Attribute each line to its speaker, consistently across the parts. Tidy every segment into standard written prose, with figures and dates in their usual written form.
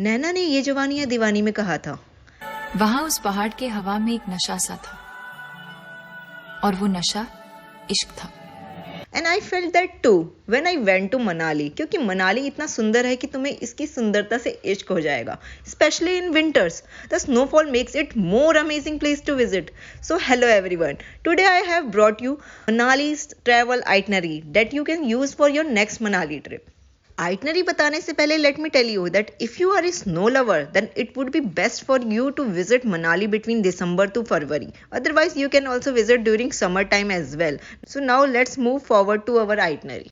Speaker 1: नैना ने ये जवानी है दीवानी में कहा था,
Speaker 2: वहां उस पहाड़ के हवा में एक नशा सा था और वो नशा इश्क था।
Speaker 1: And I felt that too when I went to Manali, क्योंकि मनाली इतना सुंदर है कि तुम्हें इसकी सुंदरता से इश्क हो जाएगा, specially in winters. The snowfall makes it more amazing place to visit. So hello everyone, today I have brought you Manali's travel itinerary that you can use for your next Manali trip. Itinerary बताने से पहले let me tell you that if you are a snow lover then it would be best for you to visit Manali between December to February. Otherwise you can also visit during summer time as well. So now let's move forward to our itinerary.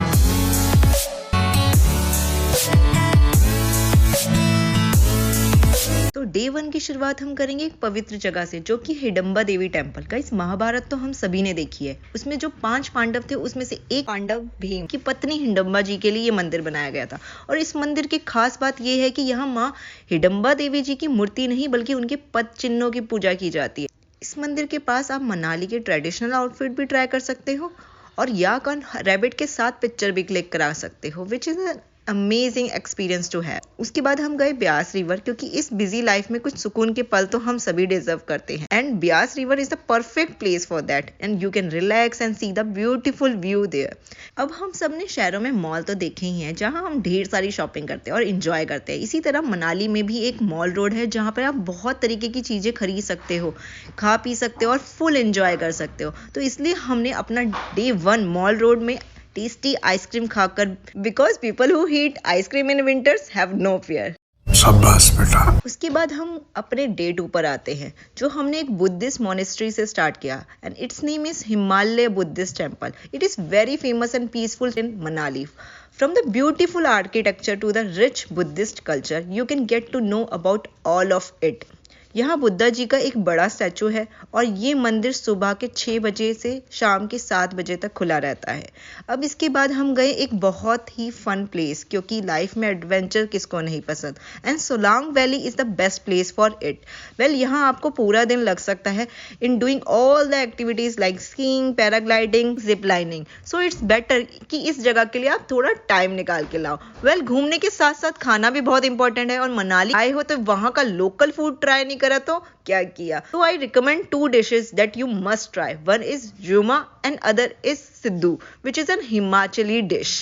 Speaker 1: तो day 1 की शुरुआत हम करेंगे एक पवित्र जगह से, जो कि हिडम्बा देवी टेम्पल का। इस महाभारत तो हम सभी ने देखी है, उसमें जो 5 पांडव थे उसमें से एक पांडव भीम की पत्नी हिडम्बा जी के लिए ये मंदिर बनाया गया था। और इस मंदिर की खास बात ये है कि यहाँ माँ हिडम्बा देवी जी की मूर्ति नहीं बल्कि उनके पद चिन्हों की पूजा की जाती है। इस मंदिर के पास आप मनाली के ट्रेडिशनल आउटफिट भी ट्राई कर सकते हो और याक ऑन रैबिट के साथ पिक्चर भी क्लिक करा सकते हो, which is amazing experience to have. उसके बाद हम गए ब्यास रिवर, क्योंकि इस बिजी लाइफ में कुछ सुकून के पल तो हम सभी डिजर्व करते हैं and Beas river is the perfect place for that and you can relax and see the beautiful view there. अब हम सब ने शहरों में मॉल तो देखे ही हैं जहां हम ढेर सारी शॉपिंग करते हैं और इंजॉय करते हैं। इसी तरह मनाली में भी एक मॉल रोड है जहां पर आप बहुत तरीके की चीजें खरीद सकते हो, खा पी सकते हो और फुल एंजॉय कर सकते हो। तो इसलिए हमने अपना डे 1 मॉल रोड में टेस्टी आइसक्रीम खाकर, because people who eat ice cream in winters have no fear.
Speaker 3: शाबाश बेटा।
Speaker 1: उसके बाद हम अपने डे 2 पर आते हैं, जो हमने एक बुद्धिस्ट मोनेस्ट्री से स्टार्ट किया and it's name is Himalaya Buddhist temple. It is very famous and peaceful in Manali. From the beautiful architecture to the rich Buddhist culture, you can get to know about all of it. यहाँ बुद्धा जी का एक बड़ा statue है और ये मंदिर सुबह के 6 बजे से शाम के 7 बजे तक खुला रहता है। अब इसके बाद हम गए एक बहुत ही फन प्लेस, क्योंकि लाइफ में एडवेंचर किसको नहीं पसंद, and Solang valley is the best place for it. Well, यहाँ आपको पूरा दिन लग सकता है in doing all the activities like skiing, paragliding, zip lining. So it's better कि इस जगह के लिए आप थोड़ा टाइम निकाल के लाओ। वेल, घूमने के साथ साथ खाना भी बहुत इंपॉर्टेंट है और मनाली आए हो तो वहाँ का लोकल फूड ट्राई नहीं करा तो क्या किया। तो I recommend 2 dishes that you must try. One is Juma and other is Siddu, which is an Himachali dish.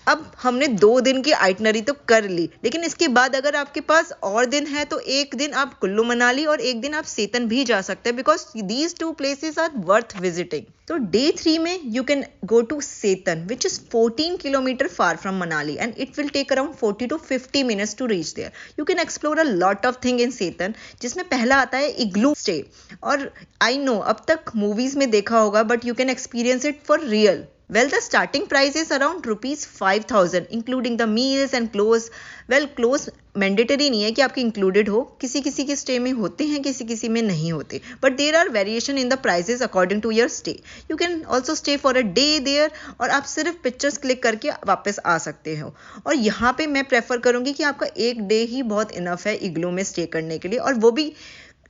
Speaker 1: अब हमने 2 दिन की आइटनरी तो कर ली, लेकिन इसके बाद अगर आपके पास और दिन है तो एक दिन आप कुल्लू मनाली और एक दिन आप सेतन भी जा सकते हैं, because these 2 places are worth visiting. तो डे 3 में you can go to Sethan which is 14 kilometre far from Manali and it will take around 40 to 50 minutes to reach there. You can explore a lot of thing in Sethan, जिसमें पहला आता है इग्लू stay. और I know अब तक movies में देखा होगा, but you can experience it for real. Well, the starting price is around rupees 5,000 including the meals and clothes. Well, clothes mandatory नहीं है कि आपके इंक्लूडेड हो, किसी किसी के स्टे में होते हैं, किसी किसी में नहीं होते, but there are variation in the prices according to your stay. You can also stay for a day there और आप सिर्फ पिक्चर्स क्लिक करके वापस आ सकते हो। और यहाँ पे मैं प्रेफर करूंगी कि आपका एक डे ही बहुत इनफ है इग्लू में स्टे करने के लिए, और वो भी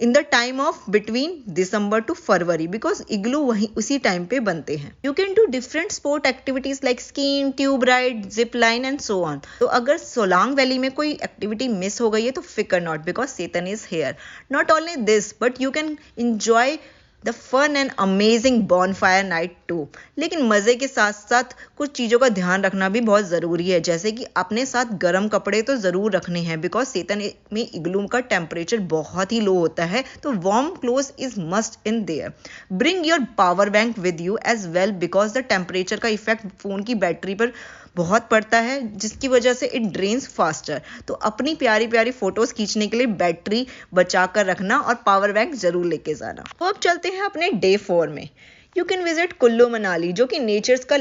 Speaker 1: in the time of between December to February, because igloo वहीं उसी टाइम पे बनते हैं। You can do different sport activities like skiing, tube ride, zip line and so on. तो अगर सोलांग वैली में कोई एक्टिविटी मिस हो गई है तो फिकर not, because Sethan is here. Not only this but you can enjoy the fun and amazing bonfire night too. लेकिन मजे के साथ साथ कुछ चीज़ों का ध्यान रखना भी बहुत ज़रूरी है, जैसे कि अपने साथ गर्म कपड़े तो ज़रूर रखने हैं, बिकॉज सेतन में इग्लू का टेम्परेचर बहुत ही लो होता है, तो warm cloth is must in there. Bring your power bank with you as well, because the temperature का इफेक्ट फ़ोन की बैटरी पर बहुत पड़ता है, जिसकी वजह से इट ड्रेन्स फास्टर। तो अपनी प्यारी प्यारी फोटोज खींचने के लिए बैटरी बचा कर रखना और पावर बैंक जरूर लेके जाना। तो अब चलते हैं अपने डे 4 में। You can visit Kullu Manali, जो कि नेचर्स का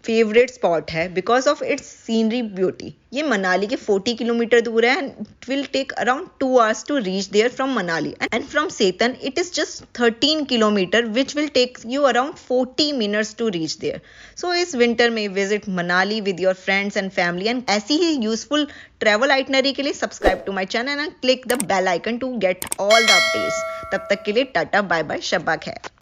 Speaker 1: फेवरेट स्पॉट है because of its scenery beauty. ये मनाली के 40 किलोमीटर दूर है and it will take around 2 hours to reach there from Manali, and from Sethan it is just 13 kilometre which will take you around 40 minutes to reach there. So इस winter में visit Manali with your friends and family, and ऐसी ही useful travel itinerary के लिए subscribe to my channel and click the bell icon to get all the updates. तब तक के लिए टाटा बाय बाय, शब्बा खैर।